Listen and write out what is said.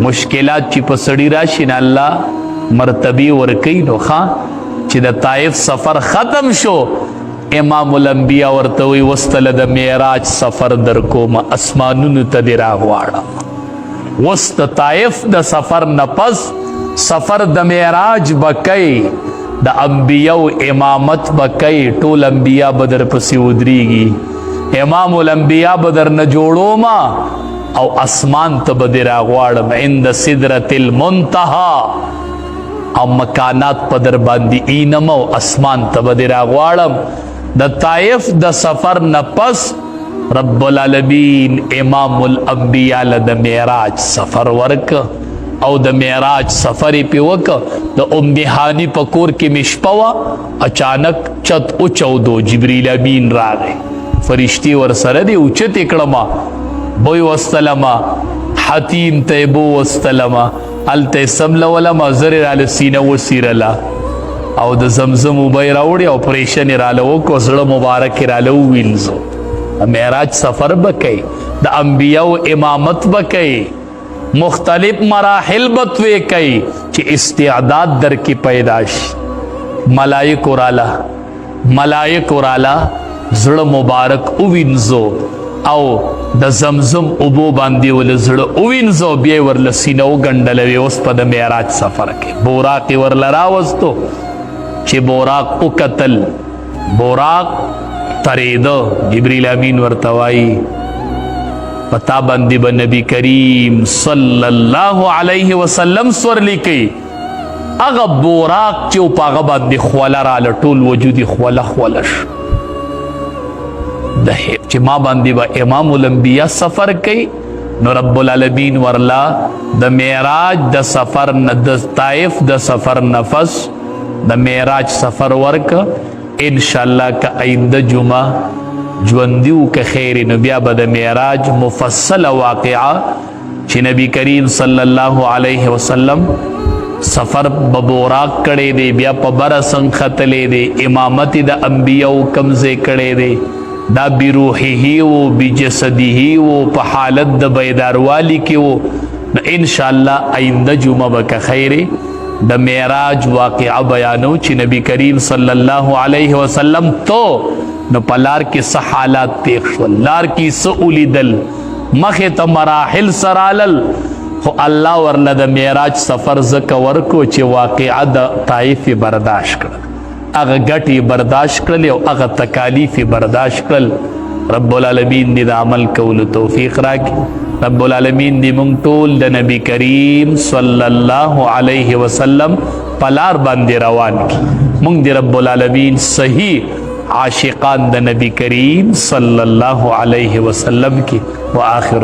مشکلات چې په سړی راشي نه الله مرتبه ورکوي. نو ښه چې د طائف سفر ختم شو امام الانبیاء ورته وی وستله د معراج سفر در کوم اسمانونو ته دې راغواړم. وس د طائف د سفر نه پس سفر د معراج به کوي، د انبیاء امامت به کوي، ټول انبیاء به در پسې ودرېږي، امام الانبیاء به در نه جوړومه او اسمان ته به دې راغواړم عند سدرة المنتهى، او مکانات په در باندې اینم او اسمان ته به دې راغواړم. د طائف د سفر نه پس رب العالمین امام الانبیاء له د معراج سفر ورک او د معراج سفر یې پې وکړه. د ام هاني په کور کې مې شپه وه، اچانک چت اوچودو، جبریل امین راغی، فرشتي ورسره دي اوچتې کړمه، بوی وستلمه، حتیم ته یې بو وستلمه، هلته یې سملولمه، زر یې راله سینه وسیرله او د زمزم اوبه یې راوړې او پریشن یې راله وکړو، زړه مبارک یې راله ووینځو. معراج سفر به کوي، د انبیاو امامت به کوي، مختلف مراحل به توی کوي چې استعداد در کې پیدا شي. ملائکو راله زړه مبارک ووینځو او د زمزم اوبو باندې ول زړه ووینځو، بیا یې ورله سینه وګنډلوي. اوس په د معراج سفر کې بوراق یې ورله راوستو، چې بوراق وکتل، بوراق تریده، جبریل امین ورته وایي پتا باندې به نبی کریم صلی الله علیه وسلم سورلی کوي. هغه بوراق چې په هغه باندې خوله راله، ټول وجود یې خوله شو. چې ما باندې به امام الانبیاء سفر کوي، نو رب العالمین ورلا د معراج د سفر نه، د طائف د سفر نفس د معراج سفر ورک. انشاءالله که آینده جمعه ژوندي که خیر، نو بیا به د معراج مفصله واقعه چې نبی کریم صلی الله علیه وسلم سفر به بوراق کړی دی، بیا په بره څنګه ختلی دی، امامت د انبیاو کوم ځای کړی دی، دا بروحه و بجسده و په حالت د بیداروالي کې و. نو انشاءالله آینده جمعه به که خیر د معراج واقعه بیانو چې نبی کریم صلی الله علیه وسلم تو نو په لار کې څه حالات پیښ شول، لار کې څه ولیدل، مخې ته مراحل سرالل. خو الله ورله د معراج سفر ځکه ورکو چې واقعه د طائف برداشت کړل، هغه ګټې برداشت کړل او هغه تکالیف برداشت کړل. رب العالمین دې د عمل کولو توفیق راکړي. رب العالمین دې مونږ ټول د نبی کریم صلی الله علیه وسلم په لار باندې روان کړي. مونږ دې رب العالمین صحیح عاشقان د نبی کریم صلی الله علیه وسلم کی. و آخر